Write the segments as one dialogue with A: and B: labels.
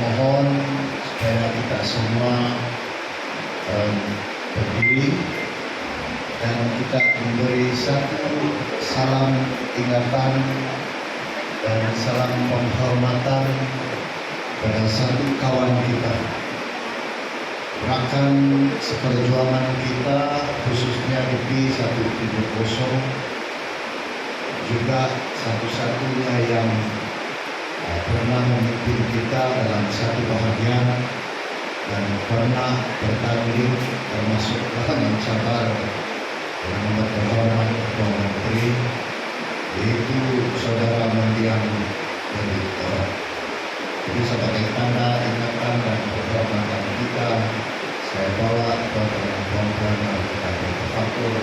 A: mohon supaya kita semua berdiri dan kita memberi satu salam ingatan dan salam penghormatan pada satu kawan kita, rekan seperjuangan kita, khususnya di P170, juga satu-satunya yang pernah memimpin kita dalam satu bahagian dan pernah bertanding termasuk dalam cabar yang nomor terhormat Ketua Menteri, yaitu Saudara Mendiang Benito. Jadi sebagai tanda ingatan dan penghormatan kita, saya bawa kepada tuan-tuan dan kita bertafakur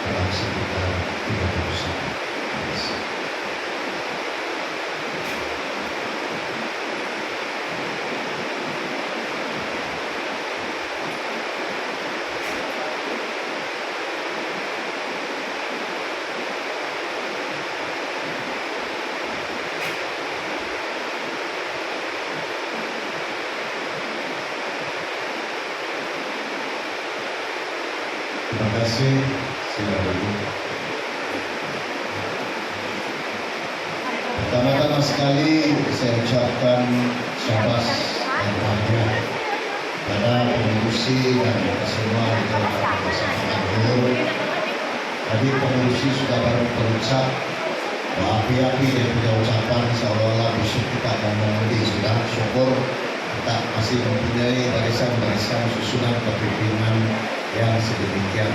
A: dalam sekitar 30 saat. Terima kasih. Silakan. Pertama-tama sekali saya ucapkan syabas dan bahagia pada pengurusi dan semua di dalam pasangan guru. Tadi pengurusi sudah baru berucap api-api dia punya ucapan seolah-olah besok kita akan mengundi. Sudah syukur kita masih mempunyai barisan-barisan susunan kepimpinan yang sedemikian.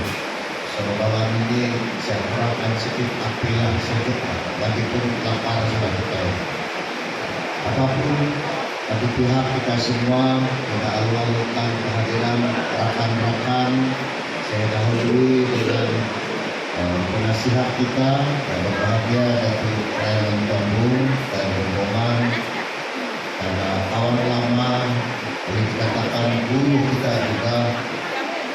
A: Semoga ini saya harapkan sedikit apilah sedikit, bagipun lapar sudah tahu. Apapun bagi pihak kita semua, kita alur-alurkan kehadiran rekan-rekan. Saya dahului dengan penasihat kita yang berbahagia dari Rayon Bambung dan rombongan, karena kawan lama, boleh dikatakan guru kita juga,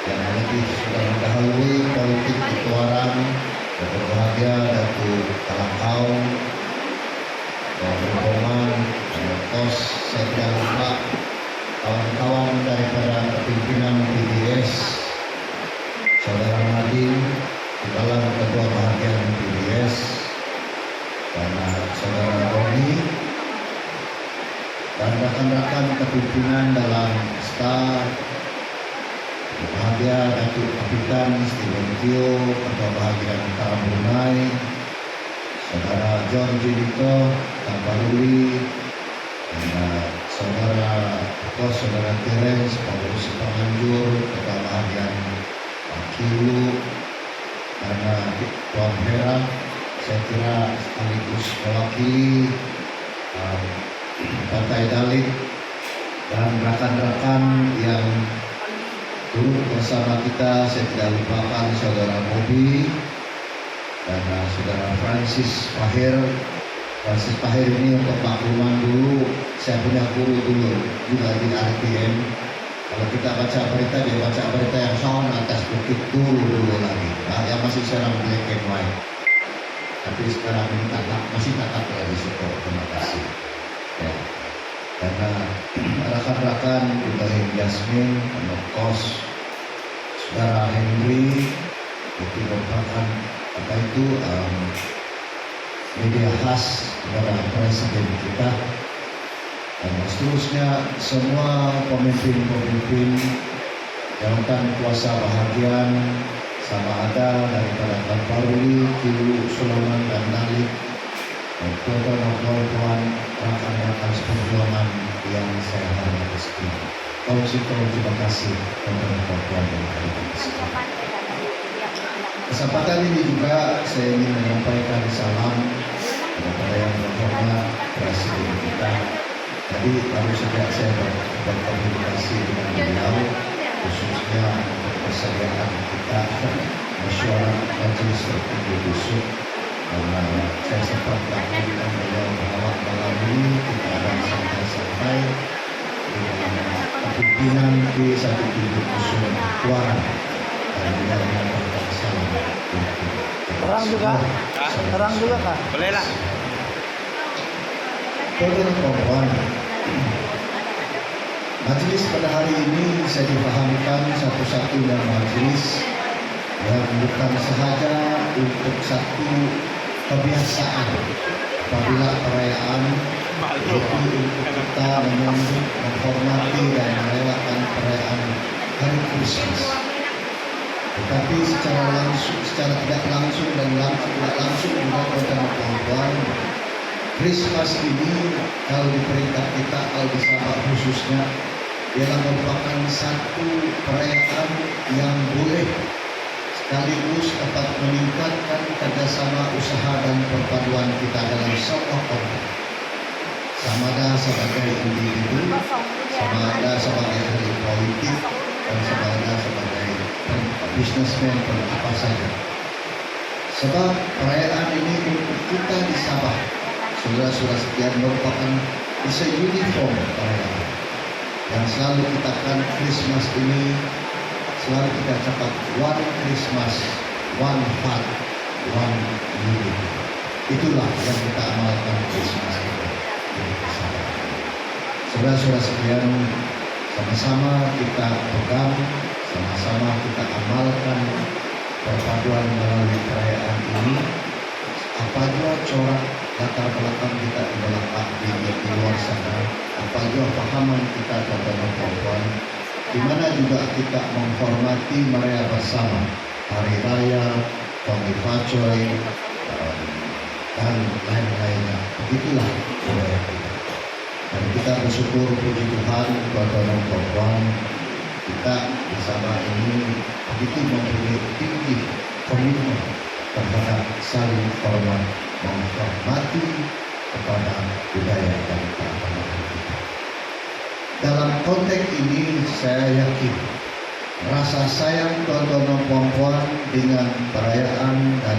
A: yang lebih sudah mendahului politik ketuaran, dan berbahagia Datuk Kalangkau, dan rombongan, dan kos, saya tidak lupa kawan-kawan daripada kepimpinan PDS, Saudara Nadine, di dalam ketua bahagian PDS, dan Saudara Roni, dan rekan-rekan kepimpinan dalam staf, bahagia Datuk Kapitan Steven Tio, Ketua Bahagian Brunei, Saudara John Judito, Tambaruli, dan Saudara Terence, Pengurus Penganjur, Ketua Bahagian Kilu, karena Tuan Hera, saya kira sekaligus mewakili Partai Dalid dan rekan-rekan yang turut bersama kita. Saya tidak lupakan Saudara Bobi dan Saudara Francis Pahir. Francis Pahir ini untuk makluman dulu, saya punya guru dulu juga di RTM. Kalau kita baca berita, dia baca berita yang soal atas bukit dulu lagi, yang masih serang black and white. Tapi sekarang ini masih tatap lagi situ. Terima kasih. Ya. Karena rekan-rekan Ibrahim Yasmin, Anak Kos, Saudara Henry, itu merupakan media khas kepada Presiden kita, dan seterusnya semua pemimpin-pemimpin jabatan kuasa bahagian sama ada daripada Tamparuli, Kilu, Sulaiman dan Nalik, dan tuan-tuan, rekan-rekan seperjuangan yang saya hormati sekalian. Terima kasih teman-teman dan rekan-rekan. Kesempatan ini juga saya ingin menyampaikan salam kepada yang terhormat Presiden kita. Tadi baru saja saya berkomunikasi dengan beliau, khususnya untuk persediaan kita mesyuarat majelis tertinggi besok. Karena saya sempat melakukan beliau bahwa malam ini kita akan santai-santai dengan kepimpinan di satu titik usul Tuaran dan juga menyampaikan salam.
B: Terang juga kak? Boleh lah.
A: Saudara perempuan, Majelis pada hari ini saya dipahamkan satu-satunya majelis yang bukan sahaja untuk satu kebiasaan apabila perayaan, yaitu untuk kita menyambut, menghormati dan merayakan perayaan Hari Kristus. Tetapi secara langsung, secara tidak langsung dan tidak langsung dengan kawan-kawan, Kristus ini kalau di peringkat kita, kalau di Sabah khususnya, ialah merupakan satu perayaan yang boleh sekaligus dapat meningkatkan kerjasama usaha dan perpaduan kita dalam sebuah komunitas. Sama ada sebagai individu, sama ada sebagai ahli politik, dan sama ada sebagai businessman atau apa saja. Sebab perayaan ini untuk kita di Sabah, saudara-saudara sekalian, merupakan bisa uniform perayaan. Yang selalu kita katakan Christmas ini, selalu kita cakap one Christmas, one heart, one unity. Itulah yang kita amalkan Christmas itu. Saudara-saudara sekalian, sama-sama kita pegang, sama-sama kita amalkan perpaduan melalui perayaan ini. Apa juga corak latar belakang kita di luar sana, apa juga pahaman kita tentang perempuan, di mana juga kita menghormati mereka bersama hari raya, Pemifacoy, dan lain-lainnya. Begitulah budaya kita. Dan kita bersyukur puji Tuhan kepada perempuan kita di sana ini begitu mempunyai tinggi komitmen terhadap saling hormat, menghormati kepada budaya dan keagamaan kita. Dalam konteks ini saya yakin rasa sayang tuan-tuan perempuan dengan perayaan dan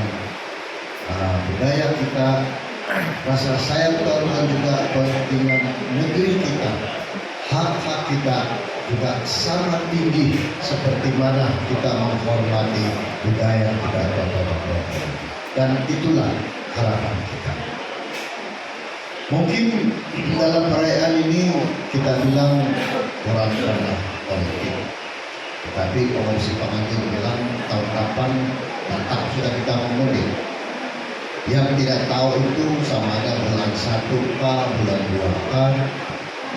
A: budaya kita, rasa sayang tuan-tuan juga dengan negeri kita, hak-hak kita juga sama tinggi seperti mana kita menghormati budaya kita tuan-tuan. Dan itulah harapan kita. Mungkin dalam perayaan ini kita bilang kurang karena politik. Tetapi Komisi Pengantin bilang tahun kapan tak sudah kita mengundi. Yang tidak tahu itu sama ada bulan 1 kah, bulan 2 kah.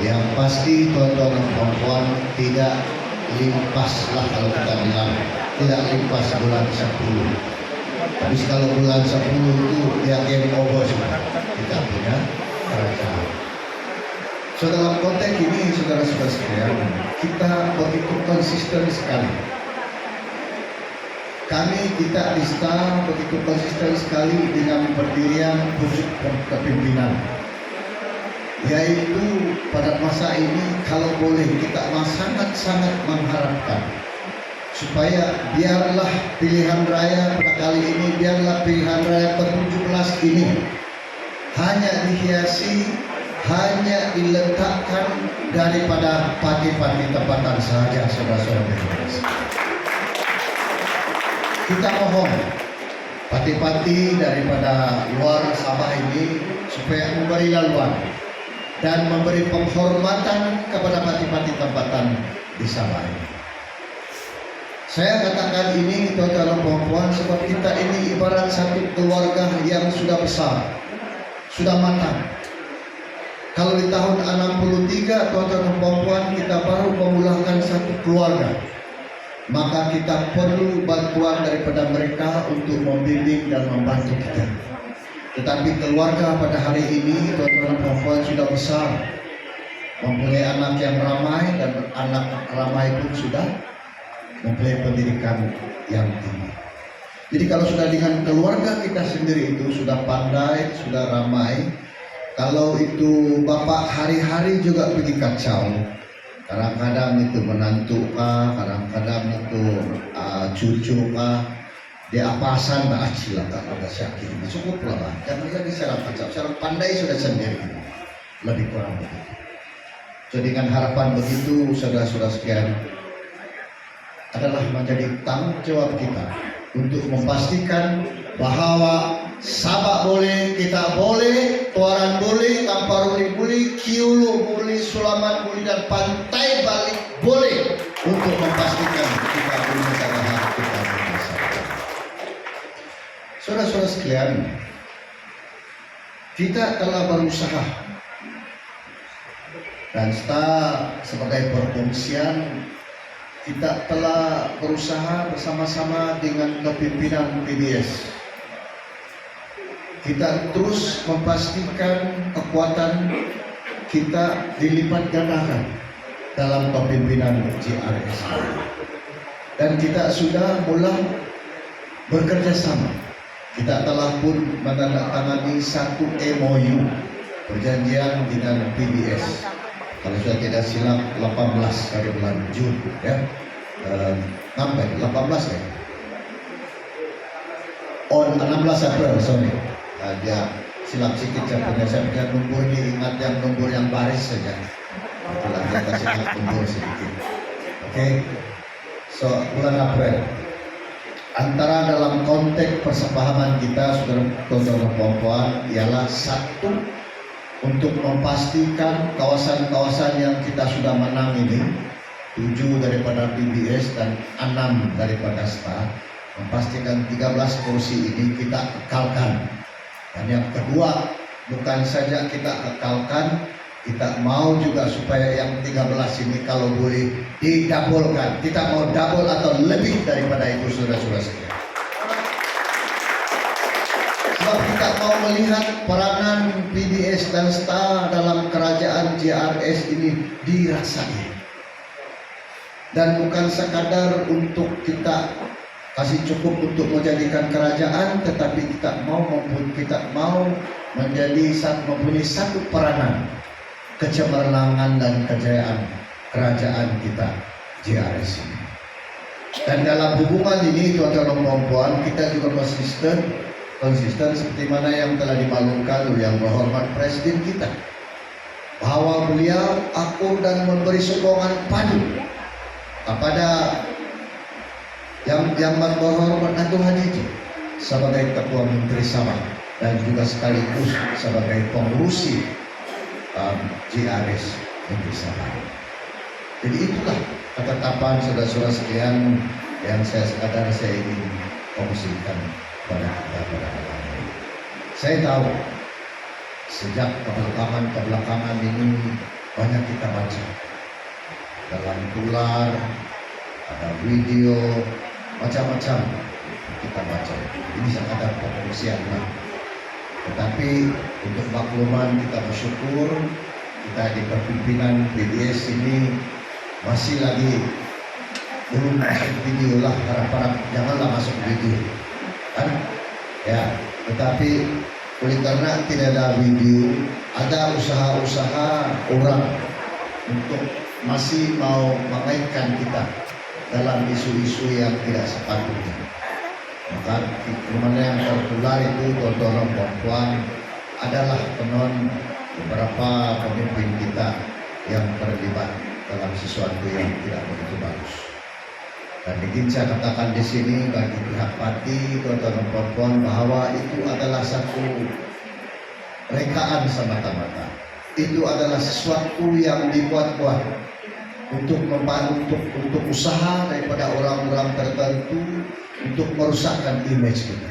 A: Yang pasti tuan-tuan dan perempuan tidak limpas lah kalau kita bilang, tidak limpas bulan 10. Habis kalau bulan 10 itu dia game over sudah kita punya kerajaan. So dalam konteks ini saudara-saudara sekalian, kita begitu konsisten sekali. Kita di STA begitu konsisten sekali dengan pendirian wujud kepimpinan. Yaitu pada masa ini kalau boleh kita sangat-sangat mengharapkan supaya biarlah pilihan raya pada kali ini, biarlah pilihan raya ke-17 ini hanya dihiasi, hanya diletakkan daripada parti-parti tempatan saja, saudara-saudara. Kita mohon parti-parti daripada luar Sabah ini supaya memberi laluan dan memberi penghormatan kepada parti-parti tempatan di Sabah ini. Saya katakan ini tuan-tuan dan perempuan sebab kita ini ibarat satu keluarga yang sudah besar, sudah matang. Kalau di tahun 63 tuan-tuan dan perempuan kita baru memulangkan satu keluarga, maka kita perlu bantuan daripada mereka untuk membimbing dan membantu kita. Tetapi keluarga pada hari ini tuan-tuan dan perempuan sudah besar, mempunyai anak yang ramai dan anak ramai pun sudah mempunyai pendidikan yang tinggi. Jadi kalau sudah dengan keluarga kita sendiri itu sudah pandai, sudah ramai, kalau itu bapak hari-hari juga pergi kacau, kadang-kadang itu menantu kah, kadang-kadang itu cucu kah, dia apasan tak silakan ada syakir, cukup lah, jangan lagi serang kacau, serang pandai sudah sendiri, lebih kurang begitu. Jadi dengan harapan begitu, saudara-saudara sekalian, adalah menjadi tanggung jawab kita untuk memastikan bahwa Sabak boleh, kita boleh, Tuaran boleh, Kamparuni boleh, Kiulu boleh, Sulaman boleh, dan Pantai Balik boleh untuk memastikan kita punya hak kita bersama. Saudara-saudara sekalian, kita telah berusaha dan sebagai perkongsian kita telah berusaha bersama-sama dengan kepimpinan PBS. Kita terus memastikan kekuatan kita dilipat gandakan dalam kepimpinan JRS. Dan kita sudah mulai bekerja sama. Kita telah pun menandatangani satu MOU, perjanjian dengan PBS. Kalau sudah tidak silap 18 pada bulan Jun, ya. Sampai 18 ya. On 16 April, sorry. Dia silap sikit saya punya nombor ini, ingat yang nombor yang baris saja. Itulah dia kasih ingat nombor sedikit. Oke. So bulan April. Antara dalam konteks persepahaman kita, saudara-saudara perempuan, ialah satu, untuk memastikan kawasan-kawasan yang kita sudah menang ini, 7 daripada PBS dan 6 daripada STA, memastikan 13 kursi ini kita kekalkan. Dan yang kedua, bukan saja kita kekalkan, kita mau juga supaya yang 13 ini kalau boleh didabulkan. Kita mau double atau lebih daripada itu, saudara-saudara sekalian. Sebab kita mau melihat peranan PBS dan STA dalam kerajaan JRS ini dirasai. Dan bukan sekadar untuk kita kasih cukup untuk menjadikan kerajaan, tetapi kita mau mempunyai satu peranan kecemerlangan dan kejayaan kerajaan kita JRS ini. Dan dalam hubungan ini, tuan-tuan dan puan-puan, kita juga konsisten seperti mana yang telah dimaklumkan oleh yang berhormat Presiden kita, bahwa beliau akur dan memberi sokongan padu kepada yang berhormat Datuk Haji sebagai Ketua Menteri Sabah dan juga sekaligus sebagai pengurusi JRS Menteri Sabah. Jadi itulah ketetapan saudara-saudara sekalian yang saya ingin kongsikan pada kita pada malam ini. Saya tahu sejak kebelakangan ini banyak kita baca dalam tular, ada video, macam-macam kita baca. Ini sekadar pengungsian, tetapi untuk makluman kita bersyukur kita di kepimpinan PBS ini masih lagi belum masuk video lah, harap-harap janganlah masuk video kan ya. Tetapi oleh karena tidak ada video, ada usaha-usaha orang untuk masih mau mengaitkan kita dalam isu-isu yang tidak sepatutnya. Maka mana yang tertular itu, tuan-tuan perempuan, adalah beberapa pemimpin kita yang terlibat dalam sesuatu yang tidak begitu bagus. Dan ingin saya katakan di sini bagi pihak parti, tuan-tuan perempuan, bahwa itu adalah satu rekaan semata-mata. Itu adalah sesuatu yang dibuat-buat untuk usaha daripada orang-orang tertentu untuk merusakkan image kita.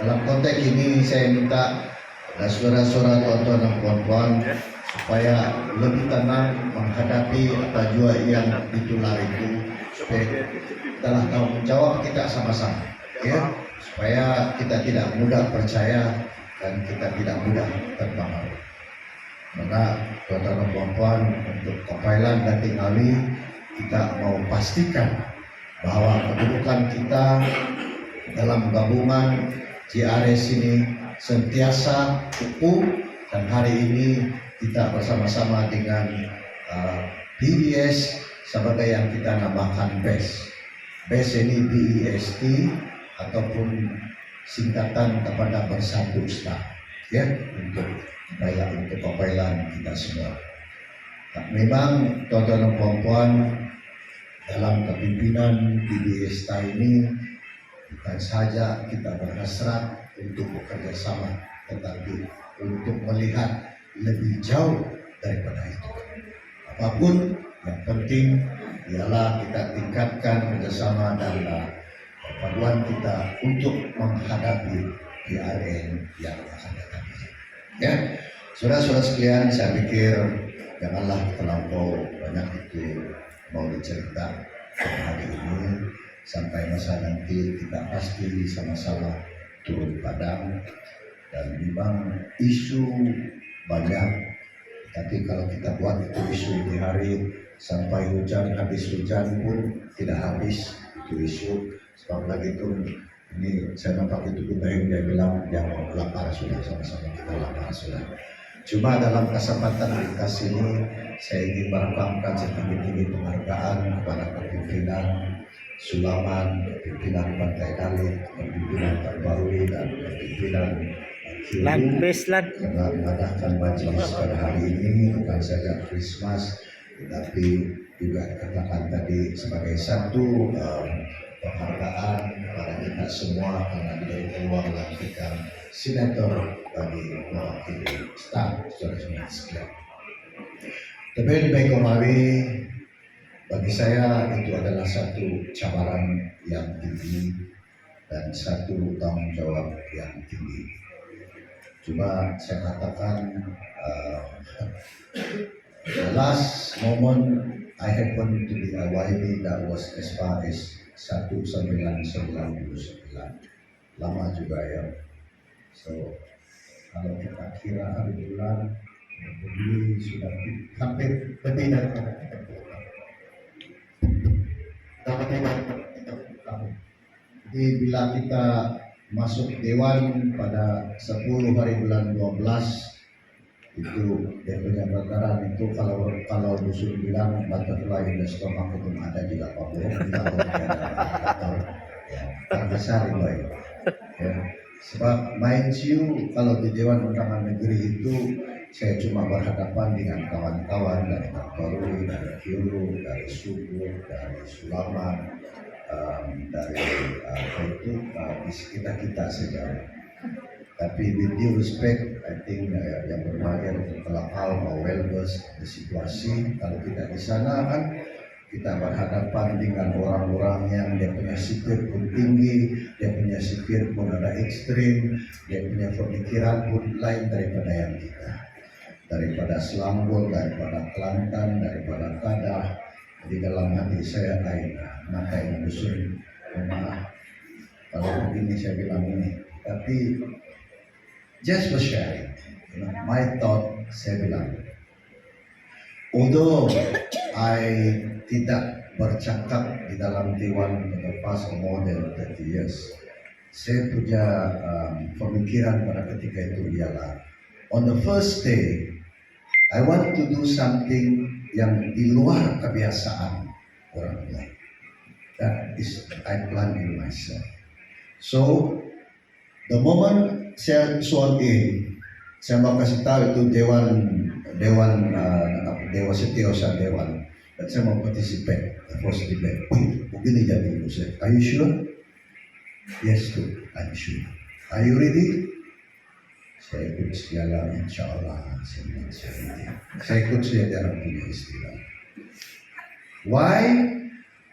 A: Dalam konteks ini saya minta kepada saudara-saudara, tuan-tuan dan puan-puan, supaya lebih tenang menghadapi apa jua yang ditular itu, supaya telah tanggung jawab kita sama-sama, ya, supaya kita tidak mudah percaya dan kita tidak mudah terpengaruh. Maka tuan-tuan dan puan-puan, untuk Kepailan dan Tingali, kita mau pastikan bahwa kedudukan kita dalam gabungan JRS ini sentiasa utuh, dan hari ini kita bersama-sama dengan PBS sebagai yang kita namakan BES. BES ini BEST ataupun singkatan kepada Bersatu STA, ya, untuk Kepailan kita semua. Nah, memang tuan-tuan dan puan-puan, dalam kepimpinan PBS STA ini bukan saja kita berhasrat untuk bekerja sama, tetapi untuk melihat lebih jauh daripada itu. Apapun yang penting ialah kita tingkatkan kerjasama dan perpaduan kita untuk menghadapi PRN yang akan datang. Ya, saudara-saudara sekalian, saya pikir janganlah terlampau banyak itu mau dicerita hari ini, sampai masa nanti kita pasti sama-sama turun padang. Dan memang isu banyak, tapi kalau kita buat itu isu di hari sampai hujan, habis hujan pun tidak habis itu isu. Sebab lagi itu ini saya nampak itu Ibrahim, dia bilang jangan lapar sudah, sama-sama kita lapar sudah. Cuma dalam kesempatan dikasih ini saya ingin merekamkan setinggi-tinggi penghargaan kepada pimpinan Sulaman, pimpinan Pantai Dalit, pimpinan Terbarui, dan pimpinan karena mengadakan majelis pada hari ini, bukan saja Christmas, tetapi juga dikatakan tadi sebagai satu penghargaan kepada kita semua karena diberi peluang lantikan senator bagi mewakili staf saudara-saudara sekalian. Tapi baik Komawi, bagi saya itu adalah satu cabaran yang tinggi dan satu tanggung jawab yang tinggi. Cuma saya katakan the last moment I happened to be a YB that was as far as 1999. Lama juga ya. So kalau kita kira hari bulan ini sudah hampir lebih dari jadi bila kita masuk dewan pada 10 hari bulan 12 itu dia punya bakaran itu kalau dusun bilang butterfly in the stomach itu ada juga Pak Bohong atau ya besar itu ya. Sebab mind you kalau di Dewan Undangan Negeri itu saya cuma berhadapan dengan kawan-kawan dari Terbarui, dari Kiuru, dari Subur, dari Sulaman, dari kita saja. Tapi with due respect, I think yang berbahagia untuk Kelakal mau well-versed di situasi. Kalau kita di sana kan kita berhadapan dengan orang-orang yang dia punya sipir pun tinggi, dia punya sipir pun ada ekstrim, dia punya pemikiran pun lain daripada yang kita. Daripada Selambul, daripada Kelantan, daripada Kadah. Di dalam hati saya maka ini dusun, maaf kalau begini saya bilang ini, tapi just for sharing, my thought saya bilang, although I tidak bercakap di dalam Dewan for the past more than 30 years, saya punya pemikiran pada ketika itu ialah, on the first day, I want to do something yang di luar kebiasaan orang lain. That is I plan in myself. So the moment saya sworn in, saya mau kasih tahu itu Dewa Setiausaha Dewan, dan saya mau participate the first debate. Begini jadi dulu saya. Are you sure? Yes, I'm sure. Are you ready? Saya ikut segala, insya Allah. Saya ikut saya jarang punya istilah. Why?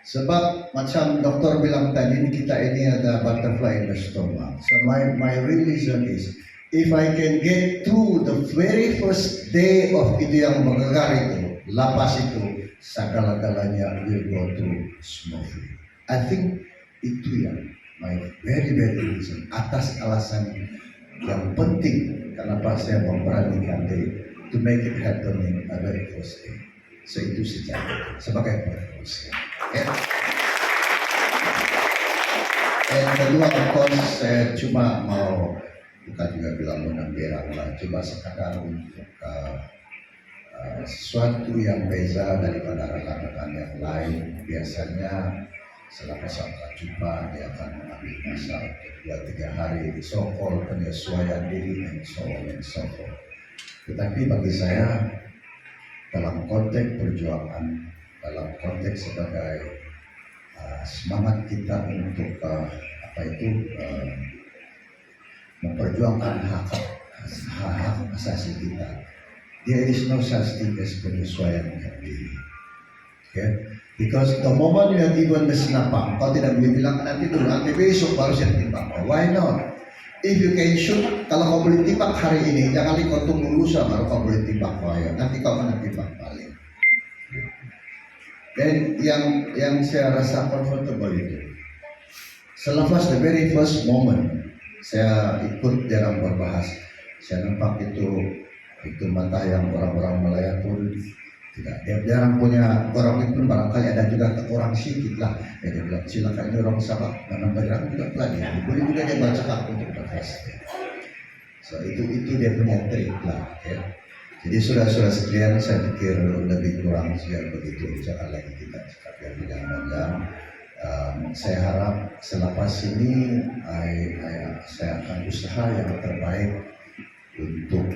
A: Sebab macam dokter bilang tadi, kita ini ada butterfly in the stomach. So my real reason is, if I can get through the very first day of itu yang bergegar itu, lapas itu, segala-galanya will go through smoothly. I think itu yang my very reason, atas alasan yang penting kenapa saya memberanikan diri to make it happen in a very first day. So itu sejarah sebagai proses. Ya. Dan kedua, of course, saya cuma mau bukan juga bilang menang berang lah, coba sekadar untuk sesuatu yang beza daripada rekan-rekan yang lain. Biasanya setelah peserta jumpa dia akan mengambil masa 2-3 hari so-called penyesuaian diri and so on and so forth. Tetapi bagi saya dalam konteks perjuangan, dalam konteks sebagai semangat kita untuk memperjuangkan hak asasi kita. There is no such thing as penyesuaian diri. Okay? Because the moment you have given the sinapang, kau tidak boleh bilang nanti dulu, nanti besok baru saya timbang. Why not? If you can shoot, kalau kau boleh timbang hari ini, jangan kau tunggu lusa baru kau boleh timbang. Nanti kau akan timbang balik. Dan yang saya rasa comfortable itu, selepas the very first moment saya ikut jarang berbahas, saya nampak itu mata yang orang-orang Malaya pun tidak, dia jarang punya orang itu, barangkali ada juga orang sedikit lah. Dia bilang silakan ini orang sahabat menambah jarang juga pelajari, boleh juga dia baca aku untuk berbahas. So itu dia punya trik lah. Ya. Jadi saudara-saudara sekalian, saya pikir lebih kurang sekian begitu cara lagi kita cakap yang panjang. Saya harap selepas ini saya akan usaha yang terbaik untuk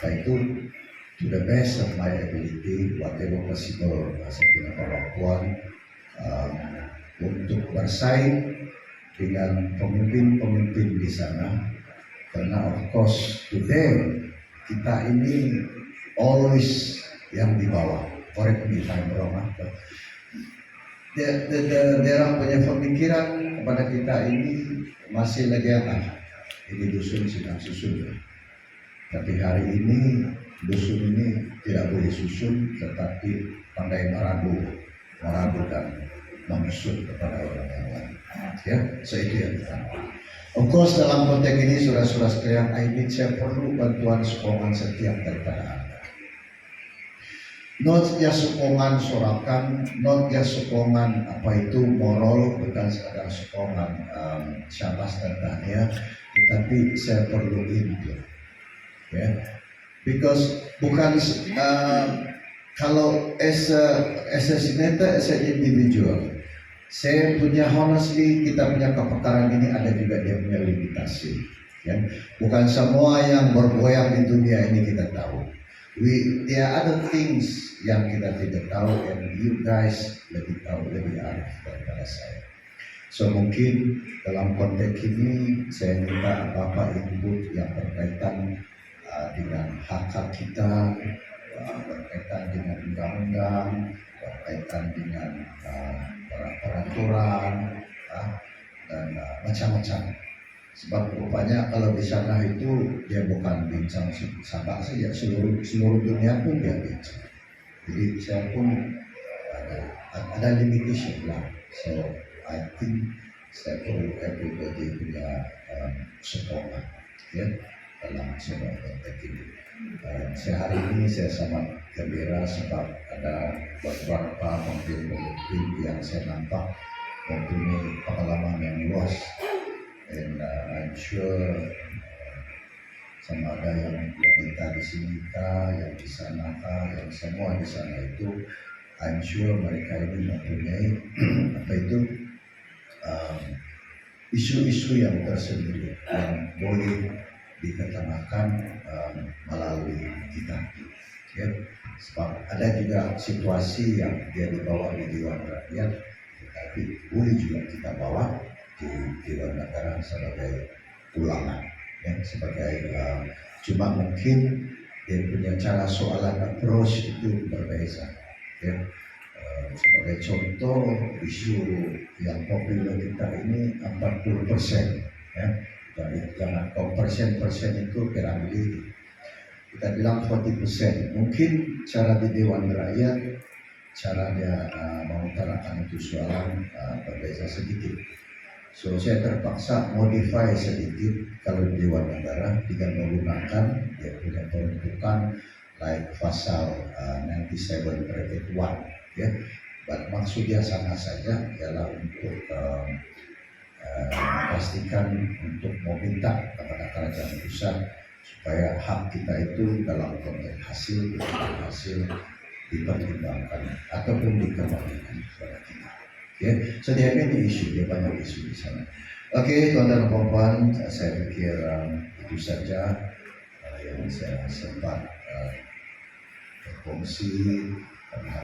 A: to the best of my ability, whatever possible, saya punya kemampuan untuk bersaing dengan pemimpin-pemimpin di sana. Karena of course today kita ini always yang di bawah. Correct me if I'm wrong. Dia punya pemikiran kepada kita ini masih lagi ini dusun sedang susun. Tapi hari ini dusun ini tidak boleh susun, tetapi pandai meragu dan menusuk kepada orang yang lain. Ya, so itu yang pertama. Of course dalam konteks ini saudara-saudara sekalian, saya perlu bantuan sokongan setiap daripada Anda. Not just sokongan sorakan, not just sokongan moral, bukan sekadar sokongan syabas dan tahniah, tetapi saya perlu input. Ya, because bukan kalau as a senator, as an individual, saya punya honestly, kita punya kepakaran ini ada juga dia punya limitasi. Ya. Bukan semua yang bergoyang di dunia ini kita tahu. There are other things yang kita tidak tahu, and you guys lebih tahu, lebih arif daripada saya. So mungkin dalam konteks ini saya minta apa-apa input yang berkaitan dengan hak kita, berkaitan dengan undang-undang, berkaitan dengan peraturan dan macam-macam. Sebab rupanya kalau di sana itu dia bukan bincang Sabah saja, seluruh dunia pun dia bincang. Jadi saya pun ada limitation lah. So I think saya perlu everybody punya sokongan ya dalam semua konteks ini. Saya hari ini saya sangat gembira sebab ada beberapa pemimpin yang saya nampak mempunyai pengalaman yang luas, and I'm sure sama ada yang kita di sini yang di sana yang semua di sana itu, I'm sure mereka ini mempunyai isu-isu yang tersendiri yang boleh diketengahkan melalui kita. Ya, sebab ada juga situasi yang dia dibawa di Dewan Rakyat, tetapi boleh juga kita bawa di Dewan Negara sebagai ulangan, ya, sebagai cuma mungkin dia punya cara soalan approach itu berbeda. Ya. Sebagai contoh, isu yang populer kita ini 40%, ya. Jangan kau persen itu piramidi. Kita bilang 40%. Mungkin cara di Dewan Rakyat, cara dia mengutarakan itu soalan berbeda sedikit. So saya terpaksa modify sedikit kalau di Dewan Negara dengan menggunakan dia punya peruntukan like pasal 97 bracket 1, ya. Maksudnya sama saja ialah untuk memastikan untuk meminta kepada kerajaan pusat supaya hak kita itu dalam konteks hasil dipertimbangkan ataupun dikembalikan kepada kita. Ya, so dia ini isu, dia banyak isu di sana. Oke, tuan-tuan dan puan-puan, saya pikir itu saja yang saya sempat berfungsi.